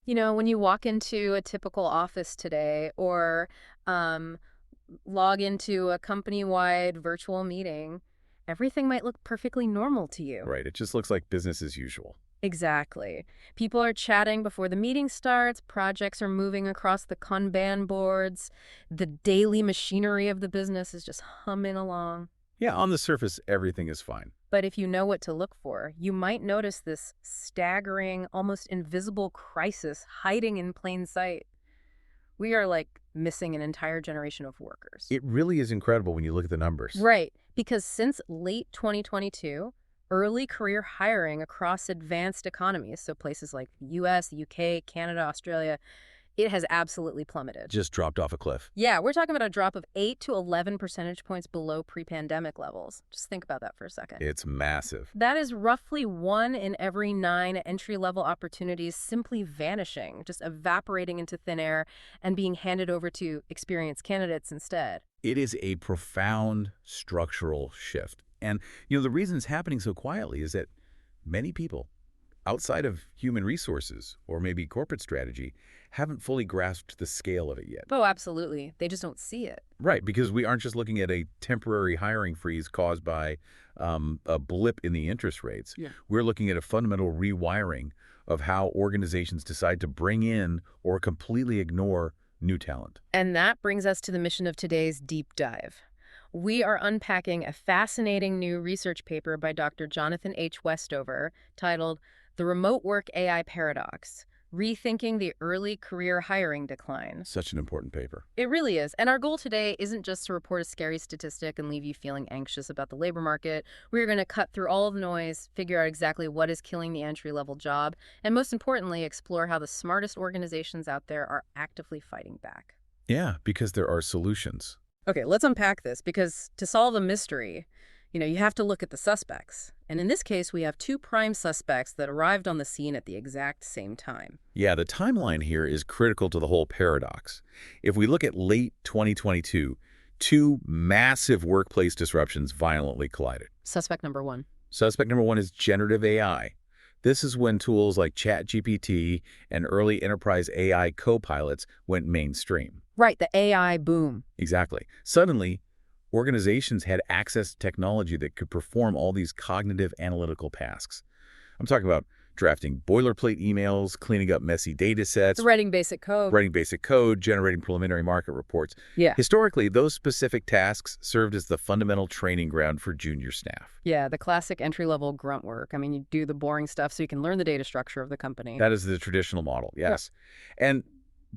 You know, when you walk into a typical office today or um, log into a company-wide virtual meeting, everything might look perfectly normal to you. Right. It just looks like business as usual. Exactly. People are chatting before the meeting starts, projects are moving across the Kanban boards, the daily machinery of the business is just humming along. Yeah, on the surface, everything is fine. But if you know what to look for, you might notice this staggering, almost invisible crisis hiding in plain sight. We are like missing an entire generation of workers. It really is incredible when you look at the numbers. Right, because since late 2022, early career hiring across advanced economies, so places like the US, the UK, Canada, Australia, it has absolutely plummeted. Just dropped off a cliff. Yeah, we're talking about a drop of 8 to 11 percentage points below pre-pandemic levels. Just think about that for a second. It's massive. That is roughly 1 in every 9 entry-level opportunities simply vanishing, just evaporating into thin air and being handed over to experienced candidates instead. It is a profound structural shift. And, the reason it's happening so quietly is that many people outside of human resources or maybe corporate strategy haven't fully grasped the scale of it yet. Oh, absolutely. They just don't see it. Right, because we aren't just looking at a temporary hiring freeze caused by a blip in the interest rates. Yeah. We're looking at a fundamental rewiring of how organizations decide to bring in or completely ignore new talent. And that brings us to the mission of today's deep dive. We are unpacking a fascinating new research paper by Dr. Jonathan H. Westover titled The Remote Work AI Paradox: Rethinking the Early Career Hiring Decline. Such an important paper. It really is. And our goal today isn't just to report a scary statistic and leave you feeling anxious about the labor market. We're going to cut through all of the noise, figure out exactly what is killing the entry-level job, and most importantly, explore how the smartest organizations out there are actively fighting back. Yeah, because there are solutions. Okay, let's unpack this, because to solve a mystery, you have to look at the suspects. And in this case, we have two prime suspects that arrived on the scene at the exact same time. Yeah, the timeline here is critical to the whole paradox. If we look at late 2022, two massive workplace disruptions violently collided. Suspect number one. Suspect number one is generative AI. This is when tools like ChatGPT and early enterprise AI co-pilots went mainstream. Right, the AI boom. Exactly. Suddenly, organizations had access to technology that could perform all these cognitive analytical tasks. I'm talking about drafting boilerplate emails, cleaning up messy data sets, Writing basic code. generating preliminary market reports. Yeah. Historically, those specific tasks served as the fundamental training ground for junior staff. Yeah, the classic entry-level grunt work. I mean, you do the boring stuff so you can learn the data structure of the company. That is the traditional model, yes. And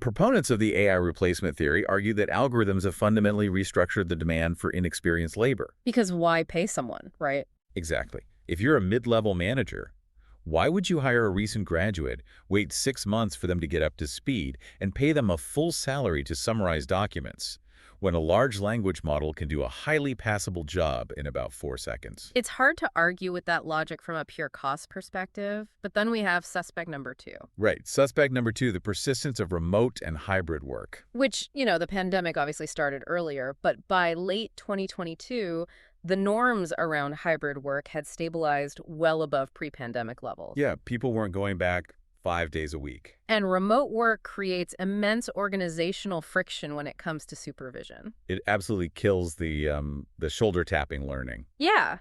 proponents of the AI replacement theory argue that algorithms have fundamentally restructured the demand for inexperienced labor. Because why pay someone, right? Exactly. If you're a mid-level manager, why would you hire a recent graduate, wait 6 months for them to get up to speed, and pay them a full salary to summarize documents, when a large language model can do a highly passable job in about 4 seconds? It's hard to argue with that logic from a pure cost perspective, but then we have suspect number two. Right. Suspect number two, the persistence of remote and hybrid work. Which, the pandemic obviously started earlier, but by late 2022, the norms around hybrid work had stabilized well above pre-pandemic levels. Yeah, people weren't going back 5 days a week. And remote work creates immense organizational friction when it comes to supervision. It absolutely kills the shoulder-tapping learning. Yeah.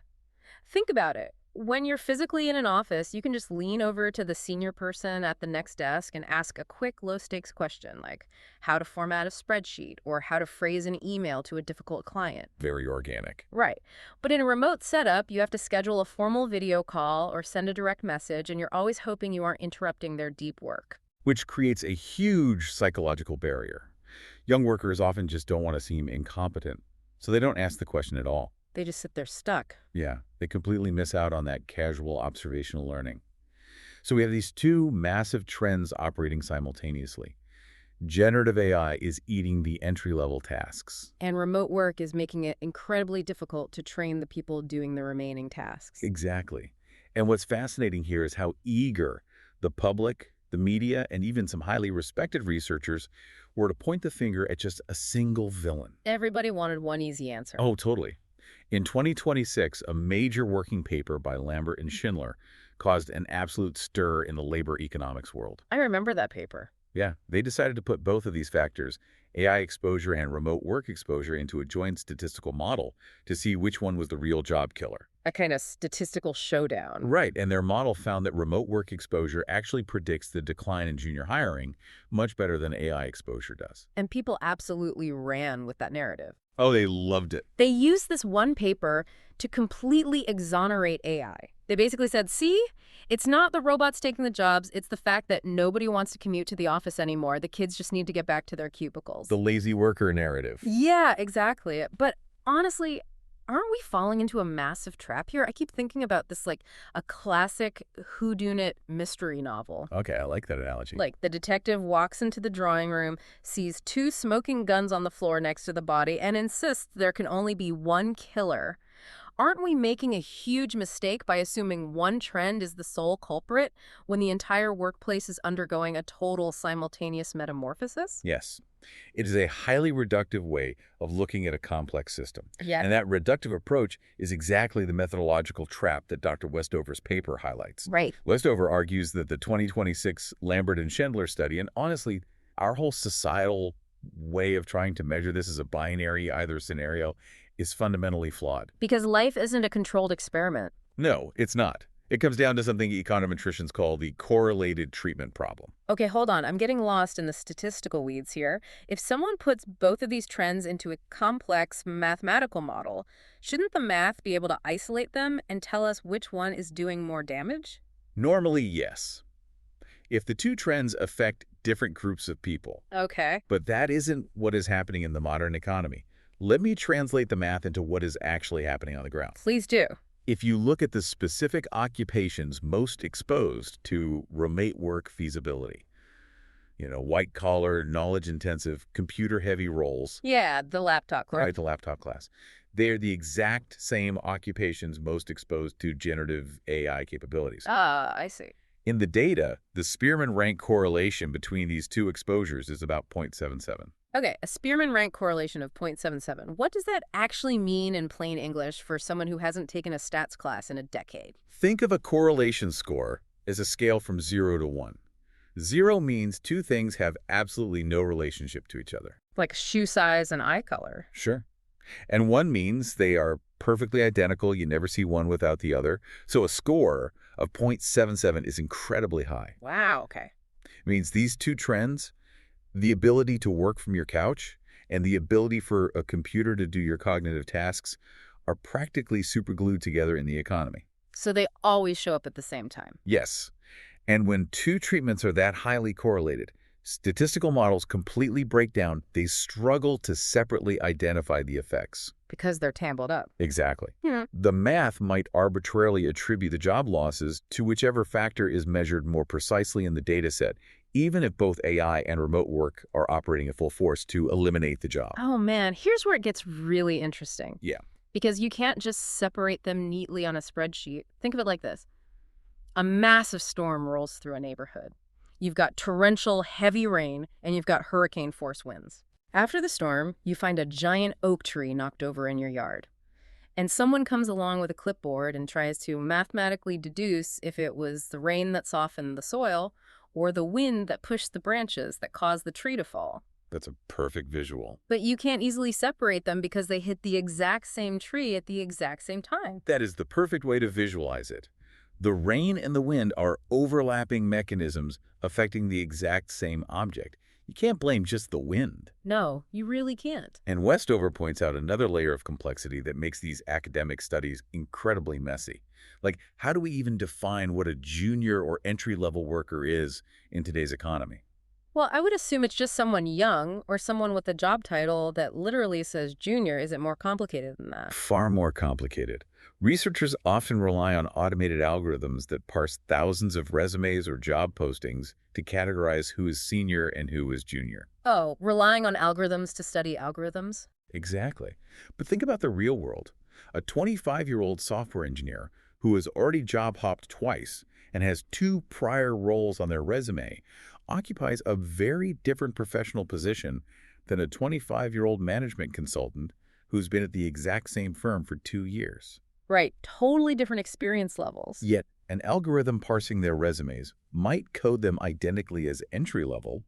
Think about it. When you're physically in an office, you can just lean over to the senior person at the next desk and ask a quick, low-stakes question like how to format a spreadsheet or how to phrase an email to a difficult client. Very organic. Right. But in a remote setup, you have to schedule a formal video call or send a direct message, and you're always hoping you aren't interrupting their deep work. Which creates a huge psychological barrier. Young workers often just don't want to seem incompetent, so they don't ask the question at all. They just sit there stuck. Yeah, they completely miss out on that casual observational learning. So we have these two massive trends operating simultaneously. Generative AI is eating the entry-level tasks. And remote work is making it incredibly difficult to train the people doing the remaining tasks. Exactly. And what's fascinating here is how eager the public, the media, and even some highly respected researchers were to point the finger at just a single villain. Everybody wanted one easy answer. Oh, totally. In 2026, a major working paper by Lambert and Schindler caused an absolute stir in the labor economics world. I remember that paper. Yeah, they decided to put both of these factors, AI exposure and remote work exposure, into a joint statistical model to see which one was the real job killer. A kind of statistical showdown. Right, and their model found that remote work exposure actually predicts the decline in junior hiring much better than AI exposure does. And people absolutely ran with that narrative. Oh, they loved it. They used this one paper to completely exonerate AI. They basically said, see, it's not the robots taking the jobs, it's the fact that nobody wants to commute to the office anymore. The kids just need to get back to their cubicles. The lazy worker narrative. Yeah, exactly. But honestly, aren't we falling into a massive trap here? I keep thinking about this like a classic whodunit mystery novel. Okay, I like that analogy. Like the detective walks into the drawing room, sees two smoking guns on the floor next to the body, and insists there can only be one killer. Aren't we making a huge mistake by assuming one trend is the sole culprit when the entire workplace is undergoing a total simultaneous metamorphosis? Yes. It is a highly reductive way of looking at a complex system. Yeah. And that reductive approach is exactly the methodological trap that Dr. Westover's paper highlights. Right. Westover argues that the 2026 Lambert and Schindler study, and honestly, our whole societal way of trying to measure this as a binary either scenario, is fundamentally flawed. Because life isn't a controlled experiment. No, it's not. It comes down to something econometricians call the correlated treatment problem. Okay, hold on. I'm getting lost in the statistical weeds here. If someone puts both of these trends into a complex mathematical model, shouldn't the math be able to isolate them and tell us which one is doing more damage? Normally, yes. If the two trends affect different groups of people. Okay. But that isn't what is happening in the modern economy. Let me translate the math into what is actually happening on the ground. Please do. If you look at the specific occupations most exposed to remote work feasibility, white-collar, knowledge-intensive, computer-heavy roles. Yeah, the laptop class. Right, the laptop class. They're the exact same occupations most exposed to generative AI capabilities. Ah, I see. In the data, the Spearman rank correlation between these two exposures is about 0.77. Okay, a Spearman rank correlation of 0.77. What does that actually mean in plain English for someone who hasn't taken a stats class in a decade? Think of a correlation score as a scale from 0 to 1. 0 means two things have absolutely no relationship to each other. Like shoe size and eye color. Sure. And 1 means they are perfectly identical. You never see one without the other. So a score of 0.77 is incredibly high. Wow, okay. It means these two trends, the ability to work from your couch and the ability for a computer to do your cognitive tasks, are practically superglued together in the economy. So they always show up at the same time. Yes. And when two treatments are that highly correlated, statistical models completely break down. They struggle to separately identify the effects. Because they're tangled up. Exactly. Yeah. The math might arbitrarily attribute the job losses to whichever factor is measured more precisely in the data set, even if both AI and remote work are operating at full force to eliminate the job. Oh man, here's where it gets really interesting. Yeah. Because you can't just separate them neatly on a spreadsheet. Think of it like this. A massive storm rolls through a neighborhood. You've got torrential, heavy rain, and you've got hurricane-force winds. After the storm, you find a giant oak tree knocked over in your yard. And someone comes along with a clipboard and tries to mathematically deduce if it was the rain that softened the soil or the wind that pushed the branches that caused the tree to fall. That's a perfect visual. But you can't easily separate them because they hit the exact same tree at the exact same time. That is the perfect way to visualize it. The rain and the wind are overlapping mechanisms affecting the exact same object. You can't blame just the wind. No, you really can't. And Westover points out another layer of complexity that makes these academic studies incredibly messy. Like, how do we even define what a junior or entry-level worker is in today's economy? Well, I would assume it's just someone young or someone with a job title that literally says junior. Is it more complicated than that? Far more complicated. Researchers often rely on automated algorithms that parse thousands of resumes or job postings to categorize who is senior and who is junior. Oh, relying on algorithms to study algorithms? Exactly. But think about the real world. A 25-year-old software engineer who has already job hopped twice and has 2 prior roles on their resume occupies a very different professional position than a 25-year-old management consultant who's been at the exact same firm for 2 years. Right, totally different experience levels. Yet An algorithm parsing their resumes might code them identically as entry-level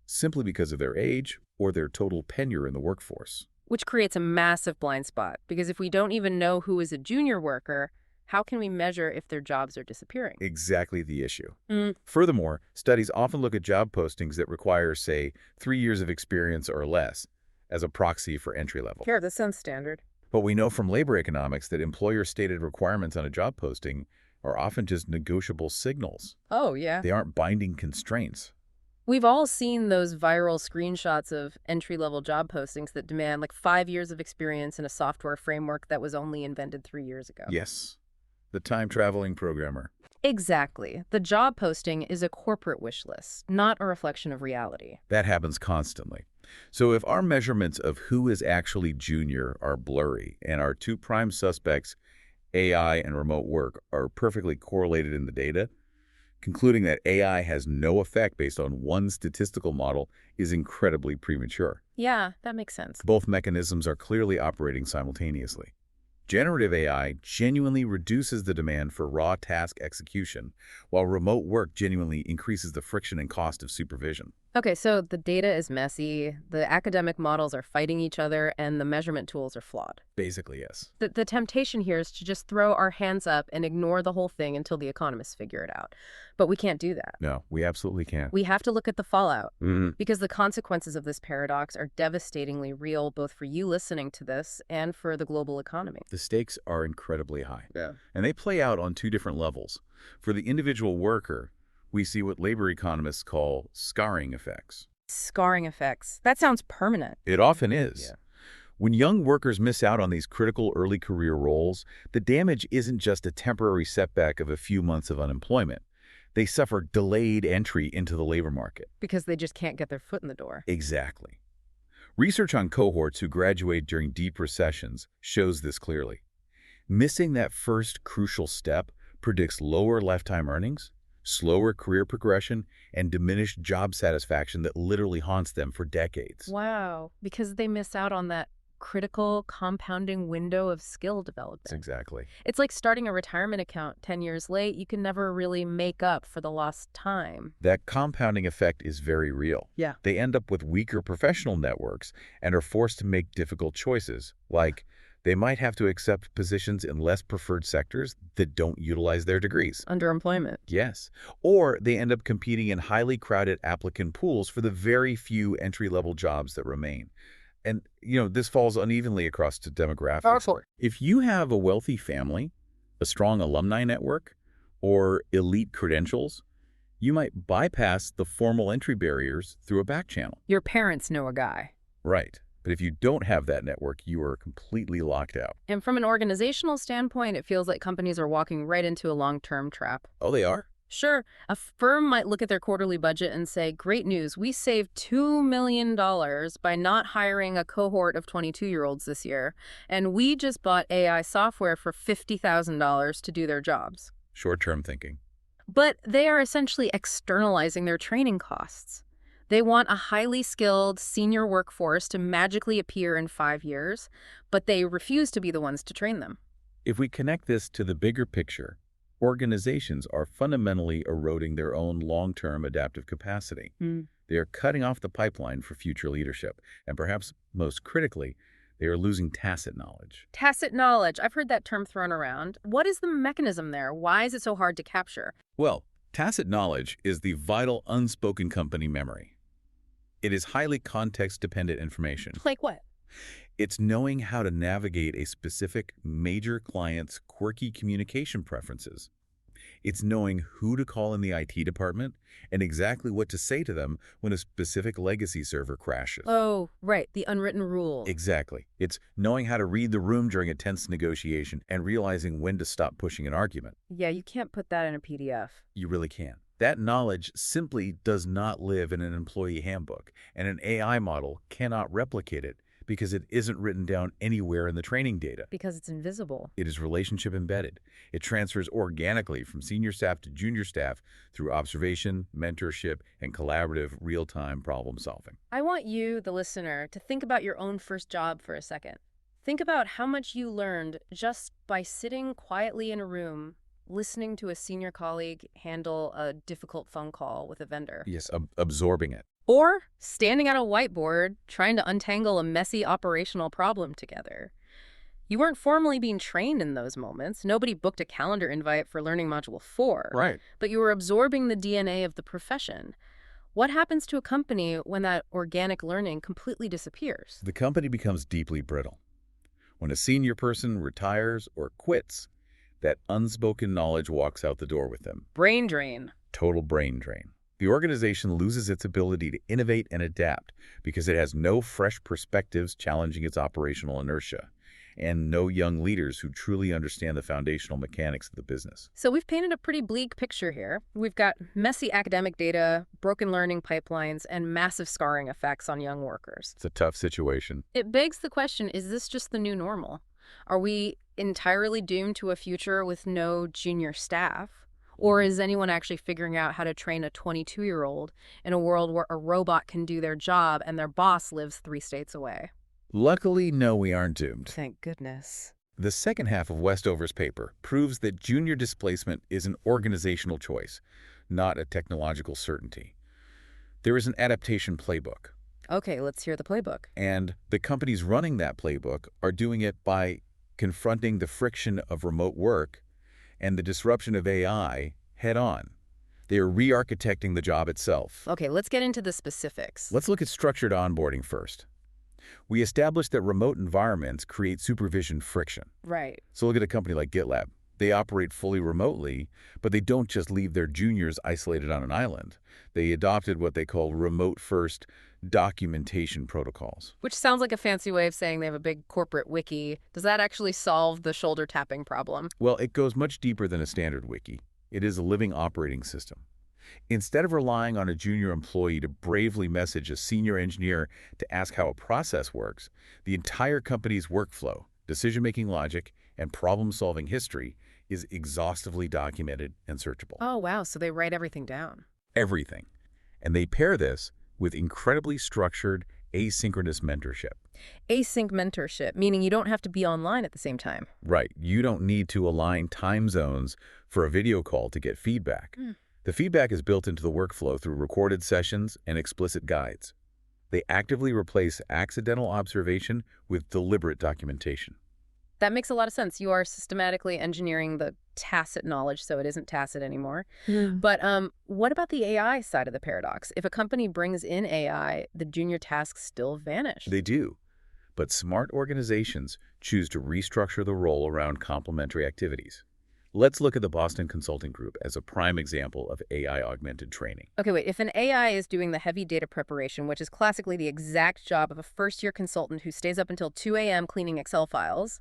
simply because of their age or their total tenure in the workforce. Which creates a massive blind spot, because if we don't even know who is a junior worker, how can we measure if their jobs are disappearing? Exactly the issue. Mm. Furthermore, studies often look at job postings that require, say, 3 years of experience or less as a proxy for entry level. Here, this sounds standard. But we know from labor economics that employer-stated requirements on a job posting are often just negotiable signals. Oh, yeah. They aren't binding constraints. We've all seen those viral screenshots of entry-level job postings that demand like 5 years of experience in a software framework that was only invented 3 years ago. Yes, the time-traveling programmer. Exactly. The job posting is a corporate wish list, not a reflection of reality. That happens constantly. So if our measurements of who is actually junior are blurry and our two prime suspects, AI and remote work, are perfectly correlated in the data, concluding that AI has no effect based on one statistical model is incredibly premature. Yeah, that makes sense. Both mechanisms are clearly operating simultaneously. Generative AI genuinely reduces the demand for raw task execution, while remote work genuinely increases the friction and cost of supervision. Okay, so the data is messy, the academic models are fighting each other, and the measurement tools are flawed. Basically, yes. The temptation here is to just throw our hands up and ignore the whole thing until the economists figure it out. But we can't do that. No, we absolutely can't. We have to look at the fallout, Mhm. because the consequences of this paradox are devastatingly real, both for you listening to this and for the global economy. The stakes are incredibly high. Yeah. And they play out on two different levels. For the individual worker, we see what labor economists call scarring effects. Scarring effects. That sounds permanent. It often is. Yeah. When young workers miss out on these critical early career roles, the damage isn't just a temporary setback of a few months of unemployment. They suffer delayed entry into the labor market. Because they just can't get their foot in the door. Exactly. Research on cohorts who graduate during deep recessions shows this clearly. Missing that first crucial step predicts lower lifetime earnings, slower career progression, and diminished job satisfaction that literally haunts them for decades. Wow. Because they miss out on that critical compounding window of skill development. Exactly. It's like starting a retirement account 10 years late. You can never really make up for the lost time. That compounding effect is very real. Yeah. They end up with weaker professional networks and are forced to make difficult choices, like they might have to accept positions in less preferred sectors that don't utilize their degrees. Underemployment. Yes. Or they end up competing in highly crowded applicant pools for the very few entry-level jobs that remain. And, this falls unevenly across the demographics. Absolutely. If you have a wealthy family, a strong alumni network, or elite credentials, you might bypass the formal entry barriers through a back channel. Your parents know a guy. Right. But if you don't have that network, you are completely locked out. And from an organizational standpoint, it feels like companies are walking right into a long-term trap. Oh, they are? Sure, a firm might look at their quarterly budget and say, great news, we saved $2 million by not hiring a cohort of 22-year-olds this year, and we just bought AI software for $50,000 to do their jobs. Short-term thinking. But they are essentially externalizing their training costs. They want a highly skilled senior workforce to magically appear in 5 years, but they refuse to be the ones to train them. If we connect this to the bigger picture, organizations are fundamentally eroding their own long-term adaptive capacity. They are cutting off the pipeline for future leadership, and perhaps most critically, they are losing tacit knowledge. Tacit knowledge. I've heard that term thrown around. What is the mechanism there? Why is it so hard to capture? Well, tacit knowledge is the vital unspoken company memory. It is highly context-dependent information. Like what? It's knowing how to navigate a specific major client's quirky communication preferences. It's knowing who to call in the IT department and exactly what to say to them when a specific legacy server crashes. Oh, right, the unwritten rule. Exactly. It's knowing how to read the room during a tense negotiation and realizing when to stop pushing an argument. Yeah, you can't put that in a PDF. You really can. That knowledge simply does not live in an employee handbook, and an AI model cannot replicate it because it isn't written down anywhere in the training data. Because it's invisible. It is relationship embedded. It transfers organically from senior staff to junior staff through observation, mentorship, and collaborative real-time problem solving. I want you, the listener, to think about your own first job for a second. Think about how much you learned just by sitting quietly in a room, listening to a senior colleague handle a difficult phone call with a vendor. Yes, absorbing it. Or standing at a whiteboard trying to untangle a messy operational problem together. You weren't formally being trained in those moments. Nobody booked a calendar invite for learning Module 4. Right. But you were absorbing the DNA of the profession. What happens to a company when that organic learning completely disappears? The company becomes deeply brittle. When a senior person retires or quits, that unspoken knowledge walks out the door with them. Brain drain. Total brain drain. The organization loses its ability to innovate and adapt because it has no fresh perspectives challenging its operational inertia, and no young leaders who truly understand the foundational mechanics of the business. So we've painted a pretty bleak picture here. We've got messy academic data, broken learning pipelines, and massive scarring effects on young workers. It's a tough situation. It begs the question, is this just the new normal? Are we entirely doomed to a future with no junior staff? Or is anyone actually figuring out how to train a 22-year-old in a world where a robot can do their job and their boss lives 3 states away? Luckily, no, we aren't doomed. Thank goodness. The second half of Westover's paper proves that junior displacement is an organizational choice, not a technological certainty. There is an adaptation playbook, Okay, let's hear the playbook. and the companies running that playbook are doing it by confronting the friction of remote work and the disruption of AI head-on. They are re-architecting the job itself. Okay, let's get into the specifics. Let's look at structured onboarding first. We established that remote environments create supervision friction. Right. So look at a company like GitLab. They operate fully remotely, but they don't just leave their juniors isolated on an island. They adopted what they call remote-first documentation protocols. Which sounds like a fancy way of saying they have a big corporate wiki. Does that actually solve the shoulder tapping problem? Well, it goes much deeper than a standard wiki. It is a living operating system. Instead of relying on a junior employee to bravely message a senior engineer to ask how a process works, the entire company's workflow, decision-making logic, and problem-solving history is exhaustively documented and searchable. Oh, wow. So they write everything down. Everything. And they pair this with incredibly structured asynchronous mentorship. Async mentorship, meaning you don't have to be online at the same time. Right. You don't need to align time zones for a video call to get feedback. The feedback is built into the workflow through recorded sessions and explicit guides. They actively replace accidental observation with deliberate documentation. That makes a lot of sense. You are systematically engineering the tacit knowledge so it isn't tacit anymore. But what about the AI side of the paradox? If a company brings in AI, the junior tasks still vanish. They do. But smart organizations choose to restructure the role around complementary activities. Let's look at the Boston Consulting Group as a prime example of AI-augmented training. Okay, wait. If an AI is doing the heavy data preparation, which is classically the exact job of a first-year consultant who stays up until 2 a.m. cleaning Excel files,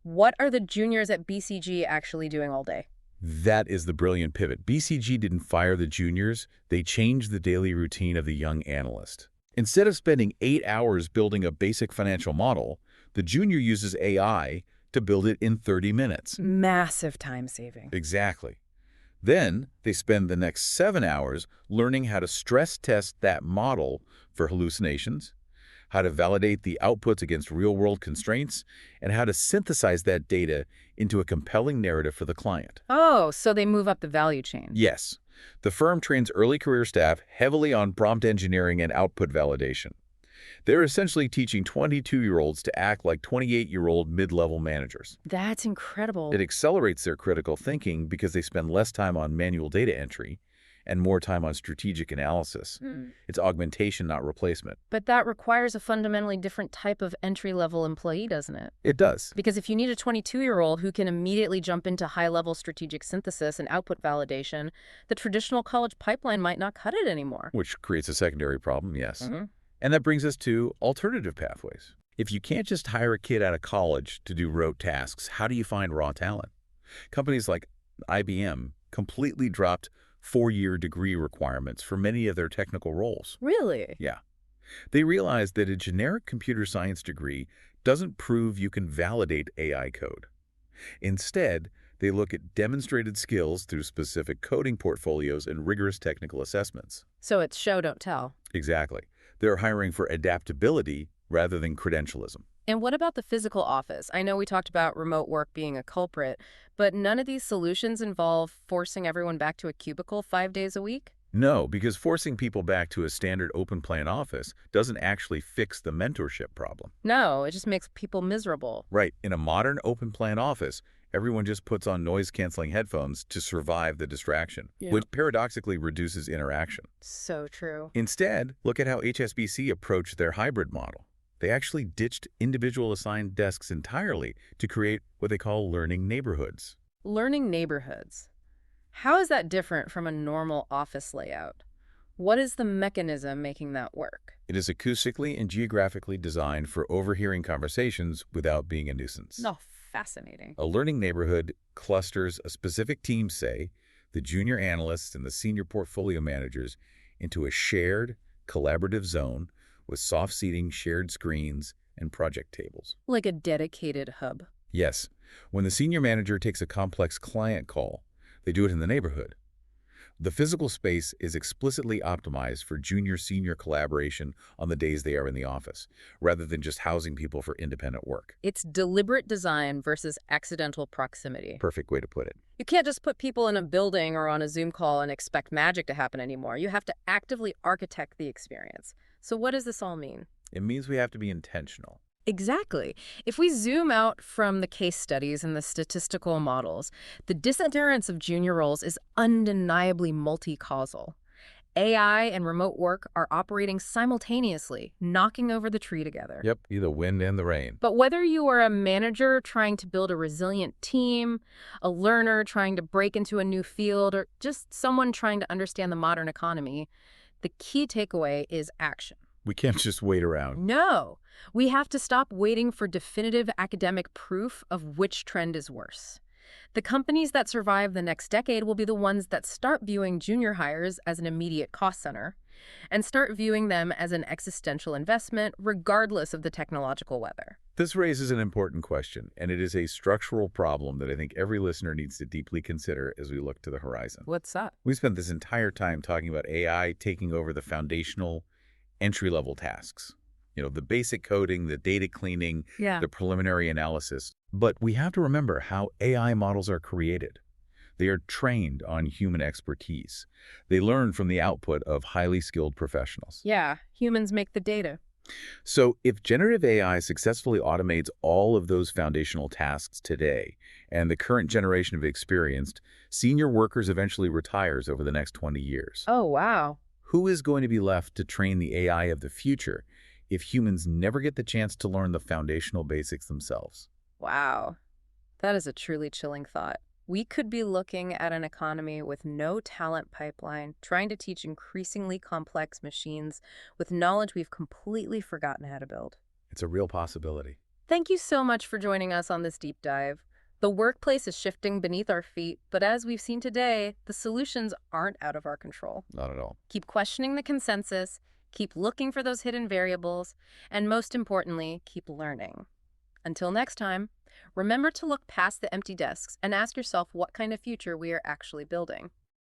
what are the juniors at BCG actually doing all day? That is the brilliant pivot. BCG didn't fire the juniors. They changed the daily routine of the young analyst. Instead of spending 8 hours building a basic financial model, the junior uses AI to build it in 30 minutes. Massive time saving. Exactly. Then they spend the next 7 hours learning how to stress test that model for hallucinations, how to validate the outputs against real-world constraints, and how to synthesize that data into a compelling narrative for the client. Oh, so they move up the value chain. Yes, the firm trains early career staff heavily on prompt engineering and output validation. They're essentially teaching 22-year-olds to act like 28-year-old mid-level managers. That's incredible. It accelerates their critical thinking because they spend less time on manual data entry and more time on strategic analysis. It's augmentation, not replacement. But that requires a fundamentally different type of entry-level employee, doesn't it? It does. Because if you need a 22-year-old who can immediately jump into high-level strategic synthesis and output validation, the traditional college pipeline might not cut it anymore. Which creates a secondary problem, yes. And that brings us to alternative pathways. If you can't just hire a kid out of college to do rote tasks, how do you find raw talent? Companies like IBM completely dropped 4-year degree requirements for many of their technical roles. Really? Yeah. They realized that a generic computer science degree doesn't prove you can validate AI code. Instead, they look at demonstrated skills through specific coding portfolios and rigorous technical assessments. So it's show, don't tell. Exactly. They're hiring for adaptability rather than credentialism. And what about the physical office? I know we talked about remote work being a culprit, but none of these solutions involve forcing everyone back to a cubicle 5 days a week? No, because forcing people back to a standard open plan office doesn't actually fix the mentorship problem. No, it just makes people miserable. Right, in a modern open plan office, everyone just puts on noise-canceling headphones to survive the distraction, Yeah. which paradoxically reduces interaction. So true. Instead, look at how HSBC approached their hybrid model. They actually ditched individual assigned desks entirely to create what they call learning neighborhoods. Learning neighborhoods. How is that different from a normal office layout? What is the mechanism making that work? It is acoustically and geographically designed for overhearing conversations without being a nuisance. No, fascinating. A learning neighborhood clusters a specific team, say, the junior analysts and the senior portfolio managers, into a shared, collaborative zone with soft seating, shared screens, and project tables. Like a dedicated hub. Yes, when the senior manager takes a complex client call, they do it in the neighborhood. The physical space is explicitly optimized for junior-senior collaboration on the days they are in the office, rather than just housing people for independent work. It's deliberate design versus accidental proximity. Perfect way to put it. You can't just put people in a building or on a Zoom call and expect magic to happen anymore. You have to actively architect the experience. So what does this all mean? It means we have to be intentional. Exactly. If we zoom out from the case studies and the statistical models, the disappearance of junior roles is undeniably multi-causal. AI and remote work are operating simultaneously, knocking over the tree together. Yep, the wind and the rain. But whether you are a manager trying to build a resilient team, a learner trying to break into a new field, or just someone trying to understand the modern economy, the key takeaway is action. We can't just wait around. No, we have to stop waiting for definitive academic proof of which trend is worse. The companies that survive the next decade will be the ones that start viewing junior hires as an immediate cost center and start viewing them as an existential investment, regardless of the technological weather. This raises an important question, and it is a structural problem that I think every listener needs to deeply consider as we look to the horizon. What's that? We spent this entire time talking about AI taking over the foundational entry-level tasks. The basic coding, the data cleaning, Yeah. the preliminary analysis. But we have to remember how AI models are created. They are trained on human expertise. They learn from the output of highly skilled professionals. Yeah, humans make the data. So if generative AI successfully automates all of those foundational tasks today, and the current generation of experienced senior workers eventually retires over the next 20 years, Oh, wow. who is going to be left to train the AI of the future if humans never get the chance to learn the foundational basics themselves? Wow. That is a truly chilling thought. We could be looking at an economy with no talent pipeline, trying to teach increasingly complex machines with knowledge we've completely forgotten how to build. It's a real possibility. Thank you so much for joining us on this deep dive. The workplace is shifting beneath our feet, but as we've seen today, the solutions aren't out of our control. Not at all. Keep questioning the consensus, keep looking for those hidden variables, and most importantly, keep learning. Until next time, remember to look past the empty desks and ask yourself what kind of future we are actually building.